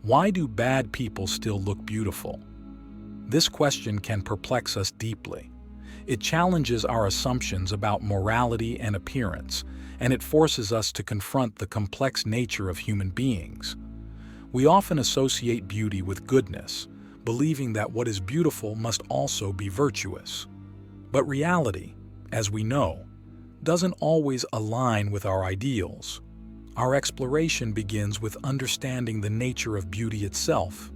Why do bad people still look beautiful? This question can perplex us deeply. It challenges our assumptions about morality and appearance, and it forces us to confront the complex nature of human beings. We often associate beauty with goodness, believing that what is beautiful must also be virtuous. But reality, as we know, doesn't always align with our ideals. Our exploration begins with understanding the nature of beauty itself.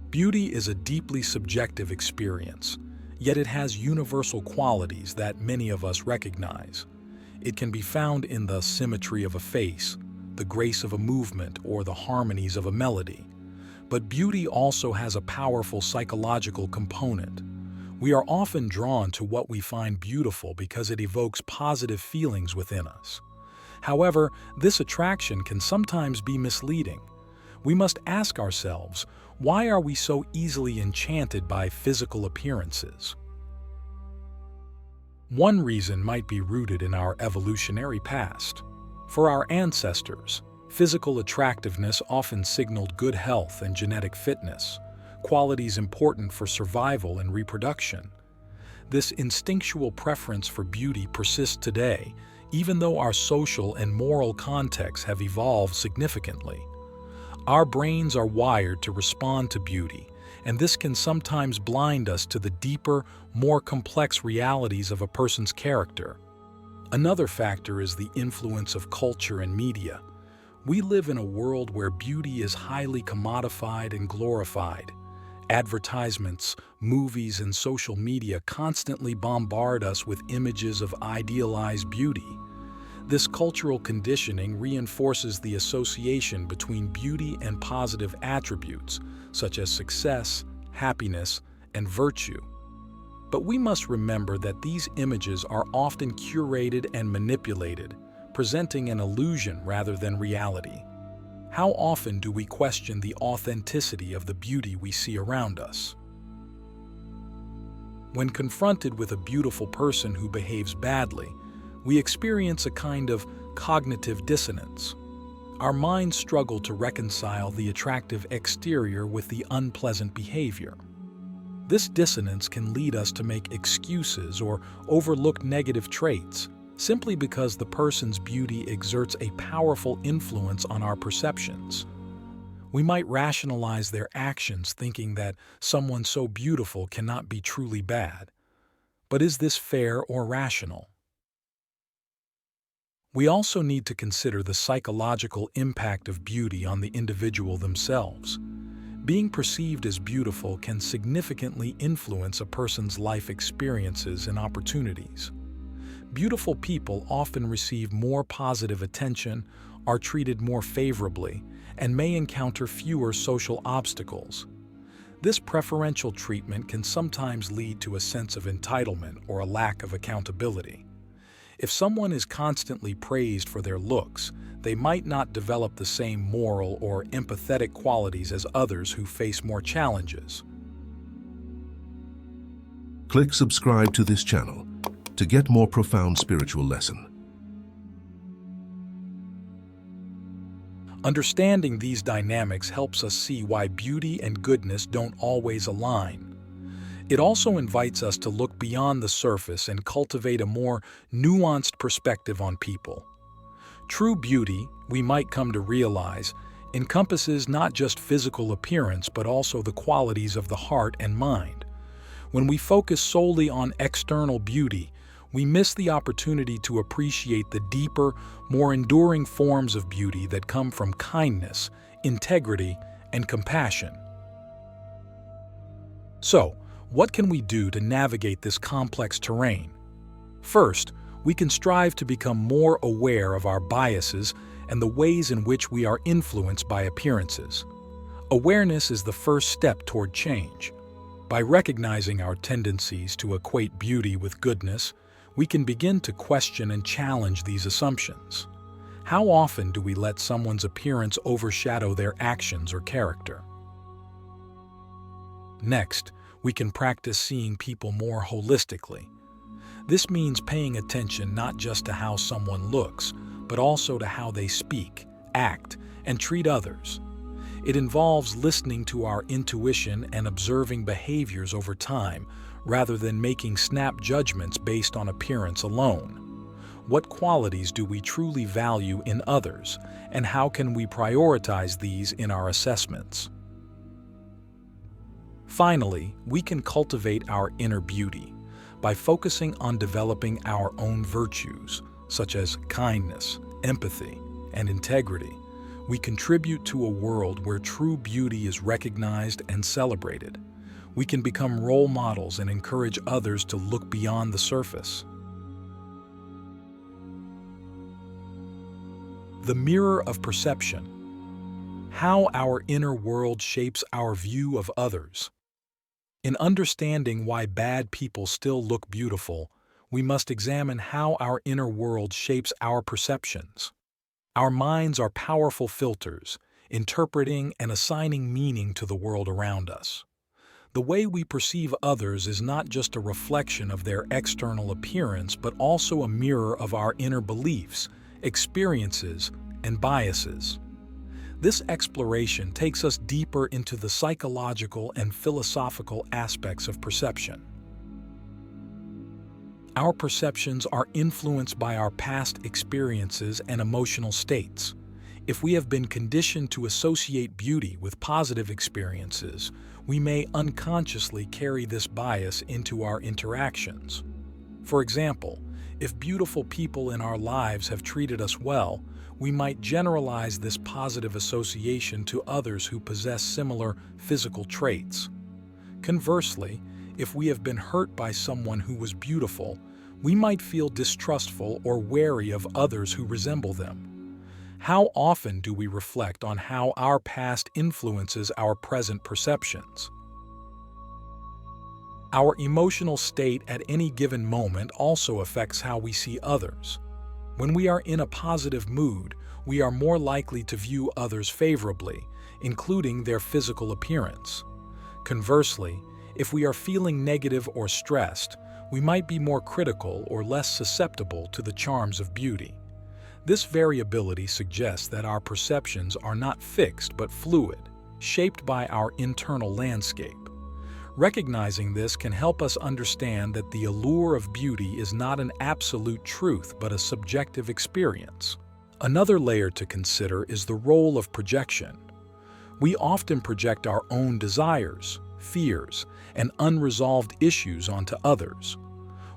Beauty is a deeply subjective experience, yet it has universal qualities that many of us recognize. It can be found in the symmetry of a face, the grace of a movement, or the harmonies of a melody. But beauty also has a powerful psychological component. We are often drawn to what we find beautiful because it evokes positive feelings within us. However, this attraction can sometimes be misleading. We must ask ourselves, why are we so easily enchanted by physical appearances? One reason might be rooted in our evolutionary past. For our ancestors, physical attractiveness often signaled good health and genetic fitness, qualities important for survival and reproduction. This instinctual preference for beauty persists today, even though our social and moral contexts have evolved significantly. Our brains are wired to respond to beauty, and this can sometimes blind us to the deeper, more complex realities of a person's character. Another factor is the influence of culture and media. We live in a world where beauty is highly commodified and glorified. Advertisements, movies, and social media constantly bombard us with images of idealized beauty. This cultural conditioning reinforces the association between beauty and positive attributes, such as success, happiness, and virtue. But we must remember that these images are often curated and manipulated, presenting an illusion rather than reality. How often do we question the authenticity of the beauty we see around us? When confronted with a beautiful person who behaves badly, we experience a kind of cognitive dissonance. Our minds struggle to reconcile the attractive exterior with the unpleasant behavior. This dissonance can lead us to make excuses or overlook negative traits, simply because the person's beauty exerts a powerful influence on our perceptions. We might rationalize their actions thinking that someone so beautiful cannot be truly bad. But is this fair or rational? We also need to consider the psychological impact of beauty on the individual themselves. Being perceived as beautiful can significantly influence a person's life experiences and opportunities. Beautiful people often receive more positive attention, are treated more favorably, and may encounter fewer social obstacles. This preferential treatment can sometimes lead to a sense of entitlement or a lack of accountability. If someone is constantly praised for their looks, they might not develop the same moral or empathetic qualities as others who face more challenges. Click subscribe to this channel to get more profound spiritual lesson. Understanding these dynamics helps us see why beauty and goodness don't always align. It also invites us to look beyond the surface and cultivate a more nuanced perspective on people. True beauty, we might come to realize, encompasses not just physical appearance but also the qualities of the heart and mind. When we focus solely on external beauty, we miss the opportunity to appreciate the deeper, more enduring forms of beauty that come from kindness, integrity, and compassion. So, what can we do to navigate this complex terrain? First, we can strive to become more aware of our biases and the ways in which we are influenced by appearances. Awareness is the first step toward change. By recognizing our tendencies to equate beauty with goodness, we can begin to question and challenge these assumptions. How often do we let someone's appearance overshadow their actions or character? Next, we can practice seeing people more holistically. This means paying attention not just to how someone looks, but also to how they speak, act, and treat others. It involves listening to our intuition and observing behaviors over time, rather than making snap judgments based on appearance alone. What qualities do we truly value in others, and how can we prioritize these in our assessments? Finally, we can cultivate our inner beauty by focusing on developing our own virtues, such as kindness, empathy, and integrity. We contribute to a world where true beauty is recognized and celebrated. We can become role models and encourage others to look beyond the surface. The mirror of perception. How our inner world shapes our view of others. In understanding why bad people still look beautiful, we must examine how our inner world shapes our perceptions. Our minds are powerful filters, interpreting and assigning meaning to the world around us. The way we perceive others is not just a reflection of their external appearance, but also a mirror of our inner beliefs, experiences, and biases. This exploration takes us deeper into the psychological and philosophical aspects of perception. Our perceptions are influenced by our past experiences and emotional states. If we have been conditioned to associate beauty with positive experiences, we may unconsciously carry this bias into our interactions. For example, if beautiful people in our lives have treated us well, we might generalize this positive association to others who possess similar physical traits. Conversely, if we have been hurt by someone who was beautiful, we might feel distrustful or wary of others who resemble them. How often do we reflect on how our past influences our present perceptions? Our emotional state at any given moment also affects how we see others. When we are in a positive mood, we are more likely to view others favorably, including their physical appearance. Conversely, if we are feeling negative or stressed, we might be more critical or less susceptible to the charms of beauty. This variability suggests that our perceptions are not fixed but fluid, shaped by our internal landscape. Recognizing this can help us understand that the allure of beauty is not an absolute truth but a subjective experience. Another layer to consider is the role of projection. We often project our own desires, fears, and unresolved issues onto others.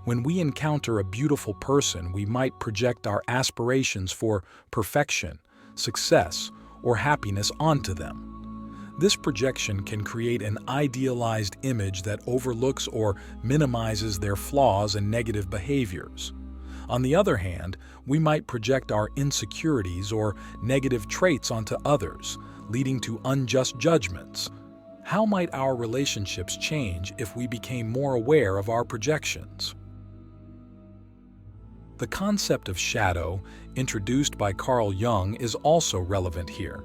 When we encounter a beautiful person, we might project our aspirations for perfection, success, or happiness onto them. This projection can create an idealized image that overlooks or minimizes their flaws and negative behaviors. On the other hand, we might project our insecurities or negative traits onto others, leading to unjust judgments. How might our relationships change if we became more aware of our projections? The concept of shadow, introduced by Carl Jung, is also relevant here.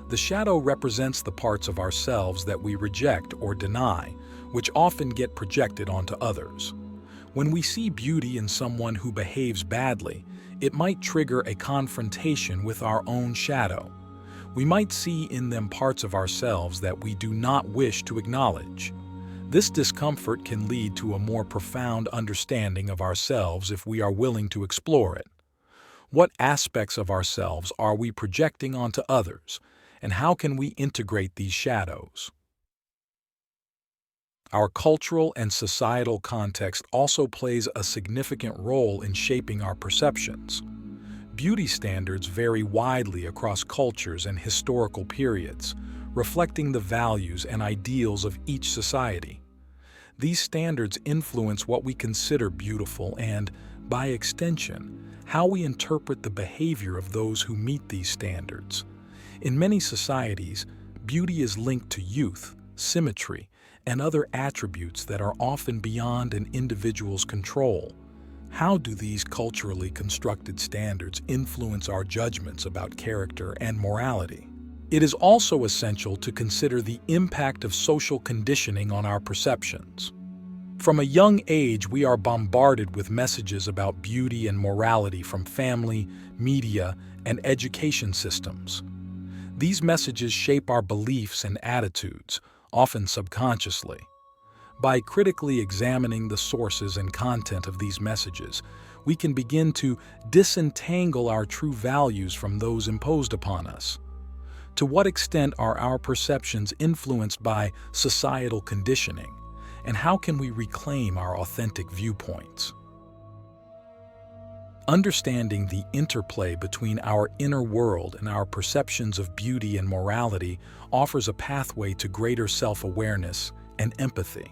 The shadow represents the parts of ourselves that we reject or deny, which often get projected onto others. When we see beauty in someone who behaves badly, it might trigger a confrontation with our own shadow. We might see in them parts of ourselves that we do not wish to acknowledge. This discomfort can lead to a more profound understanding of ourselves if we are willing to explore it. What aspects of ourselves are we projecting onto others, and how can we integrate these shadows? Our cultural and societal context also plays a significant role in shaping our perceptions. Beauty standards vary widely across cultures and historical periods, reflecting the values and ideals of each society. These standards influence what we consider beautiful and, by extension, how we interpret the behavior of those who meet these standards. In many societies, beauty is linked to youth, symmetry, and other attributes that are often beyond an individual's control. How do these culturally constructed standards influence our judgments about character and morality? It is also essential to consider the impact of social conditioning on our perceptions. From a young age, we are bombarded with messages about beauty and morality from family, media, and education systems. These messages shape our beliefs and attitudes, often subconsciously. By critically examining the sources and content of these messages, we can begin to disentangle our true values from those imposed upon us. To what extent are our perceptions influenced by societal conditioning, and how can we reclaim our authentic viewpoints? Understanding the interplay between our inner world and our perceptions of beauty and morality offers a pathway to greater self-awareness and empathy.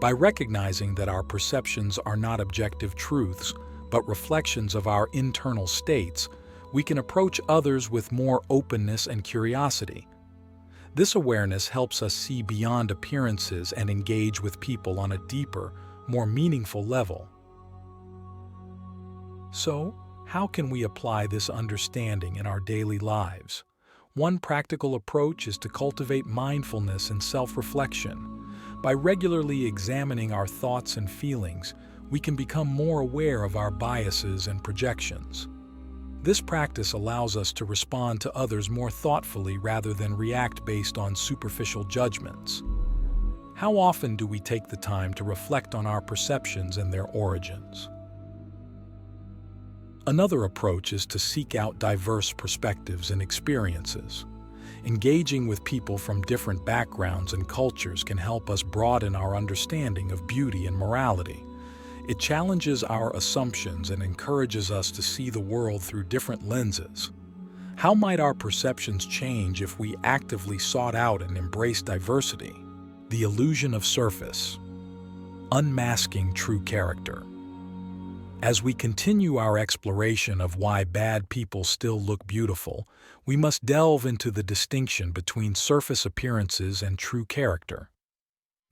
By recognizing that our perceptions are not objective truths, but reflections of our internal states, we can approach others with more openness and curiosity. This awareness helps us see beyond appearances and engage with people on a deeper, more meaningful level. So, how can we apply this understanding in our daily lives? One practical approach is to cultivate mindfulness and self-reflection. By regularly examining our thoughts and feelings, we can become more aware of our biases and projections. This practice allows us to respond to others more thoughtfully rather than react based on superficial judgments. How often do we take the time to reflect on our perceptions and their origins? Another approach is to seek out diverse perspectives and experiences. Engaging with people from different backgrounds and cultures can help us broaden our understanding of beauty and morality. It challenges our assumptions and encourages us to see the world through different lenses. How might our perceptions change if we actively sought out and embraced diversity? The illusion of surface. Unmasking true character. As we continue our exploration of why bad people still look beautiful, we must delve into the distinction between surface appearances and true character.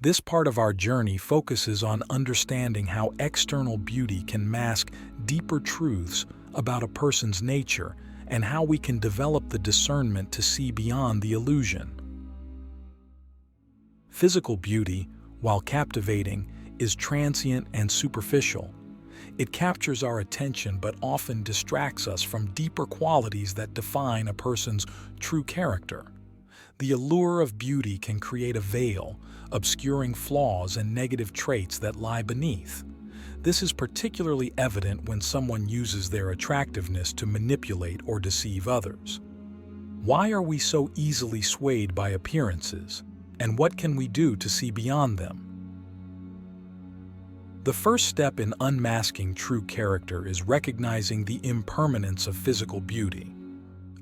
This part of our journey focuses on understanding how external beauty can mask deeper truths about a person's nature and how we can develop the discernment to see beyond the illusion. Physical beauty, while captivating, is transient and superficial. It captures our attention but often distracts us from deeper qualities that define a person's true character. The allure of beauty can create a veil, obscuring flaws and negative traits that lie beneath. This is particularly evident when someone uses their attractiveness to manipulate or deceive others. Why are we so easily swayed by appearances, and what can we do to see beyond them? The first step in unmasking true character is recognizing the impermanence of physical beauty.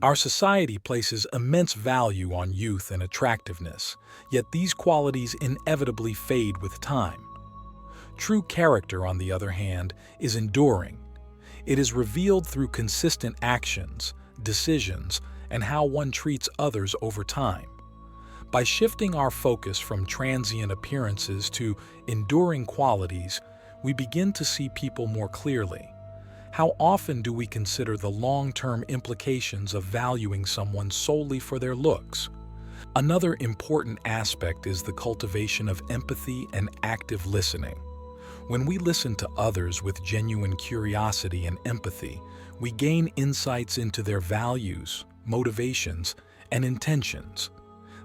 Our society places immense value on youth and attractiveness, yet these qualities inevitably fade with time. True character, on the other hand, is enduring. It is revealed through consistent actions, decisions, and how one treats others over time. By shifting our focus from transient appearances to enduring qualities, we begin to see people more clearly. How often do we consider the long-term implications of valuing someone solely for their looks? Another important aspect is the cultivation of empathy and active listening. When we listen to others with genuine curiosity and empathy, we gain insights into their values, motivations, and intentions.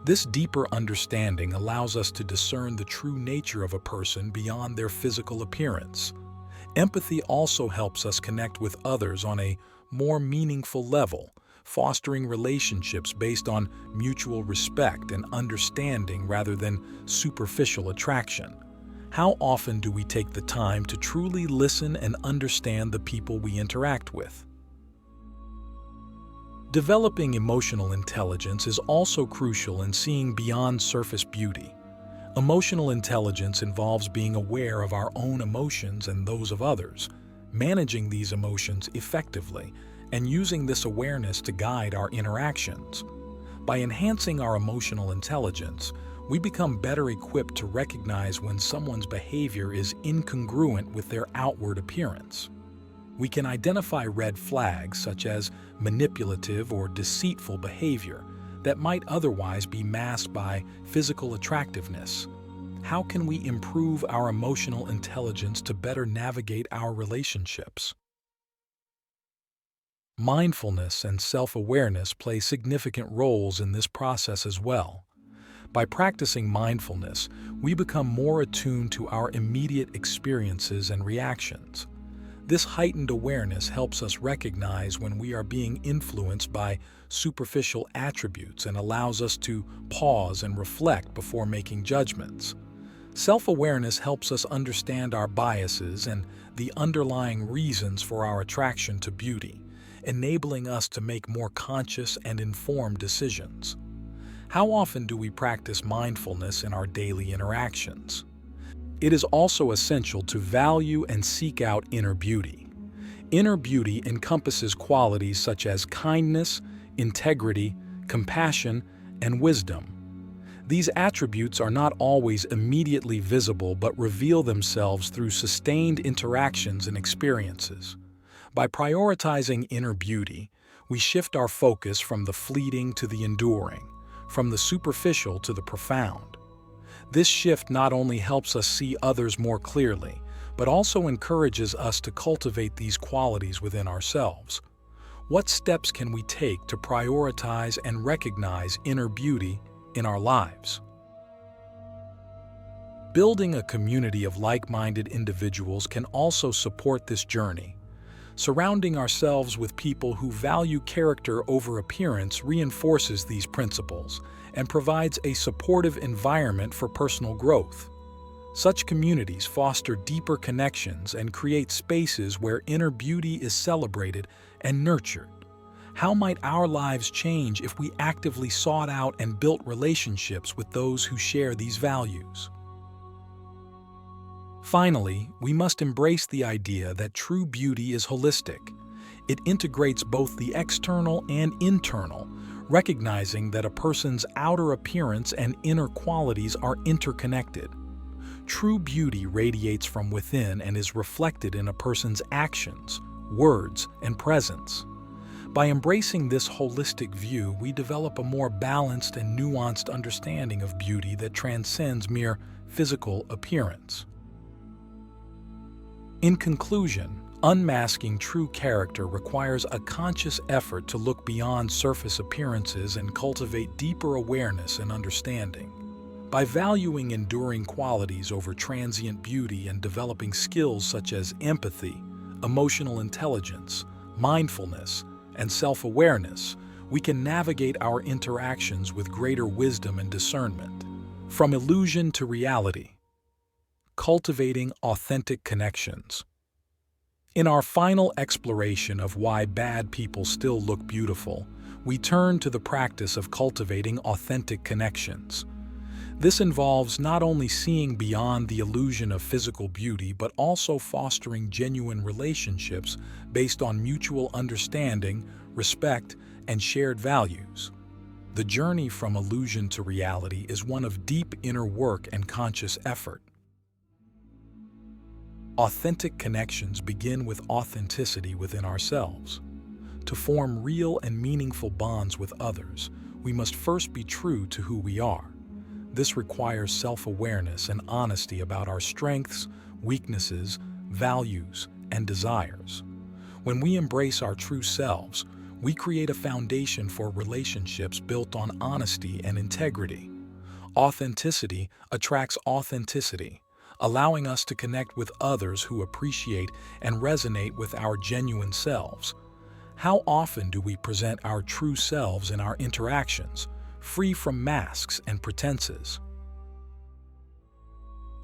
This deeper understanding allows us to discern the true nature of a person beyond their physical appearance. Empathy also helps us connect with others on a more meaningful level, fostering relationships based on mutual respect and understanding rather than superficial attraction. How often do we take the time to truly listen and understand the people we interact with? Developing emotional intelligence is also crucial in seeing beyond surface beauty. Emotional intelligence involves being aware of our own emotions and those of others, managing these emotions effectively, and using this awareness to guide our interactions. By enhancing our emotional intelligence, we become better equipped to recognize when someone's behavior is incongruent with their outward appearance. We can identify red flags such as manipulative or deceitful behavior that might otherwise be masked by physical attractiveness. How can we improve our emotional intelligence to better navigate our relationships? Mindfulness and self-awareness play significant roles in this process as well. By practicing mindfulness, we become more attuned to our immediate experiences and reactions. This heightened awareness helps us recognize when we are being influenced by superficial attributes and allows us to pause and reflect before making judgments. Self-awareness helps us understand our biases and the underlying reasons for our attraction to beauty, enabling us to make more conscious and informed decisions. How often do we practice mindfulness in our daily interactions? It is also essential to value and seek out inner beauty. Inner beauty encompasses qualities such as kindness, integrity, compassion, and wisdom. These attributes are not always immediately visible but reveal themselves through sustained interactions and experiences. By prioritizing inner beauty, we shift our focus from the fleeting to the enduring, from the superficial to the profound. This shift not only helps us see others more clearly, but also encourages us to cultivate these qualities within ourselves. What steps can we take to prioritize and recognize inner beauty in our lives? Building a community of like-minded individuals can also support this journey. Surrounding ourselves with people who value character over appearance reinforces these principles and provides a supportive environment for personal growth. Such communities foster deeper connections and create spaces where inner beauty is celebrated and nurtured. How might our lives change if we actively sought out and built relationships with those who share these values? Finally, we must embrace the idea that true beauty is holistic. It integrates both the external and internal, recognizing that a person's outer appearance and inner qualities are interconnected. True beauty radiates from within and is reflected in a person's actions, words, and presence. By embracing this holistic view, we develop a more balanced and nuanced understanding of beauty that transcends mere physical appearance. In conclusion, unmasking true character requires a conscious effort to look beyond surface appearances and cultivate deeper awareness and understanding. By valuing enduring qualities over transient beauty and developing skills such as empathy, emotional intelligence, mindfulness, and self-awareness, we can navigate our interactions with greater wisdom and discernment. From illusion to reality. Cultivating authentic connections. In our final exploration of why bad people still look beautiful, we turn to the practice of cultivating authentic connections. This involves not only seeing beyond the illusion of physical beauty, but also fostering genuine relationships based on mutual understanding, respect, and shared values. The journey from illusion to reality is one of deep inner work and conscious effort. Authentic connections begin with authenticity within ourselves. To form real and meaningful bonds with others, we must first be true to who we are. This requires self-awareness and honesty about our strengths, weaknesses, values, and desires. When we embrace our true selves, we create a foundation for relationships built on honesty and integrity. Authenticity attracts authenticity, allowing us to connect with others who appreciate and resonate with our genuine selves. How often do we present our true selves in our interactions, free from masks and pretenses?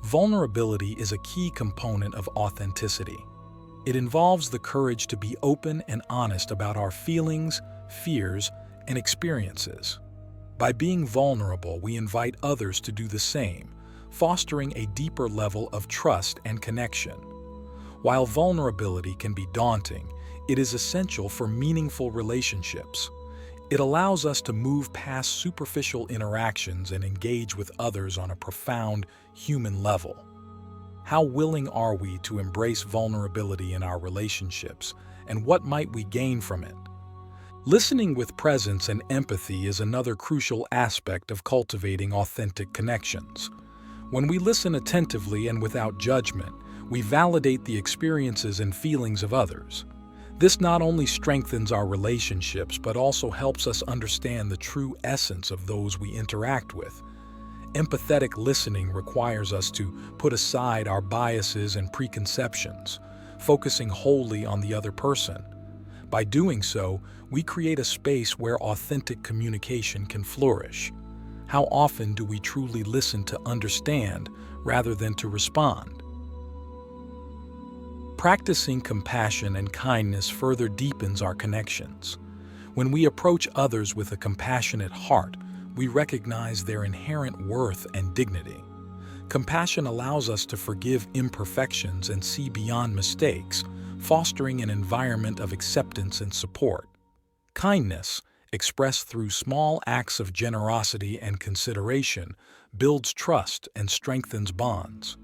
Vulnerability is a key component of authenticity. It involves the courage to be open and honest about our feelings, fears, and experiences. By being vulnerable, we invite others to do the same, fostering a deeper level of trust and connection. While vulnerability can be daunting, it is essential for meaningful relationships. It allows us to move past superficial interactions and engage with others on a profound human level. How willing are we to embrace vulnerability in our relationships, and what might we gain from it? Listening with presence and empathy is another crucial aspect of cultivating authentic connections. When we listen attentively and without judgment, we validate the experiences and feelings of others. This not only strengthens our relationships, but also helps us understand the true essence of those we interact with. Empathetic listening requires us to put aside our biases and preconceptions, focusing wholly on the other person. By doing so, we create a space where authentic communication can flourish. How often do we truly listen to understand rather than to respond? Practicing compassion and kindness further deepens our connections. When we approach others with a compassionate heart, we recognize their inherent worth and dignity. Compassion allows us to forgive imperfections and see beyond mistakes, fostering an environment of acceptance and support. Kindness, expressed through small acts of generosity and consideration, builds trust and strengthens bonds.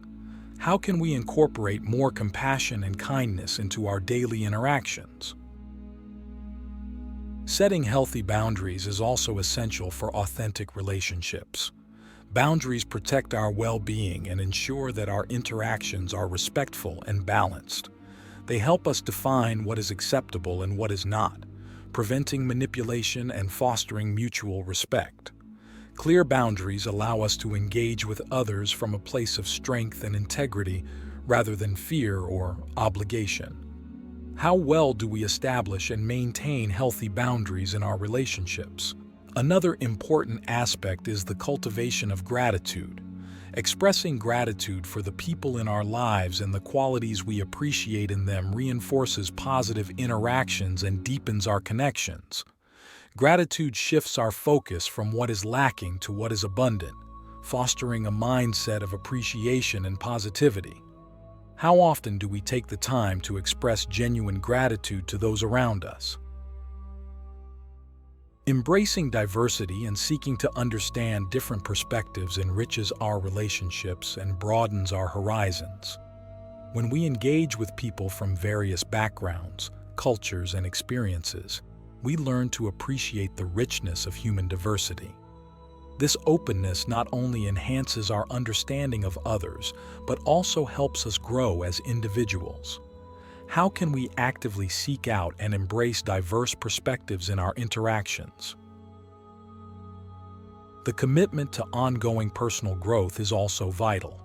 How can we incorporate more compassion and kindness into our daily interactions? Setting healthy boundaries is also essential for authentic relationships. Boundaries protect our well-being and ensure that our interactions are respectful and balanced. They help us define what is acceptable and what is not, preventing manipulation and fostering mutual respect. Clear boundaries allow us to engage with others from a place of strength and integrity rather than fear or obligation. How well do we establish and maintain healthy boundaries in our relationships? Another important aspect is the cultivation of gratitude. Expressing gratitude for the people in our lives and the qualities we appreciate in them reinforces positive interactions and deepens our connections. Gratitude shifts our focus from what is lacking to what is abundant, fostering a mindset of appreciation and positivity. How often do we take the time to express genuine gratitude to those around us? Embracing diversity and seeking to understand different perspectives enriches our relationships and broadens our horizons. When we engage with people from various backgrounds, cultures, and experiences, we learn to appreciate the richness of human diversity. This openness not only enhances our understanding of others, but also helps us grow as individuals. How can we actively seek out and embrace diverse perspectives in our interactions? The commitment to ongoing personal growth is also vital.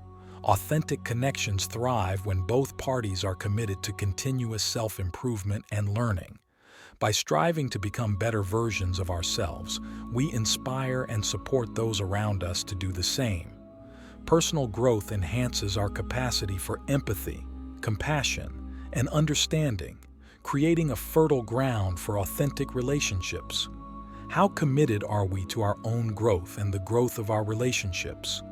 Authentic connections thrive when both parties are committed to continuous self-improvement and learning. By striving to become better versions of ourselves, we inspire and support those around us to do the same. Personal growth enhances our capacity for empathy, compassion, and understanding, creating a fertile ground for authentic relationships. How committed are we to our own growth and the growth of our relationships?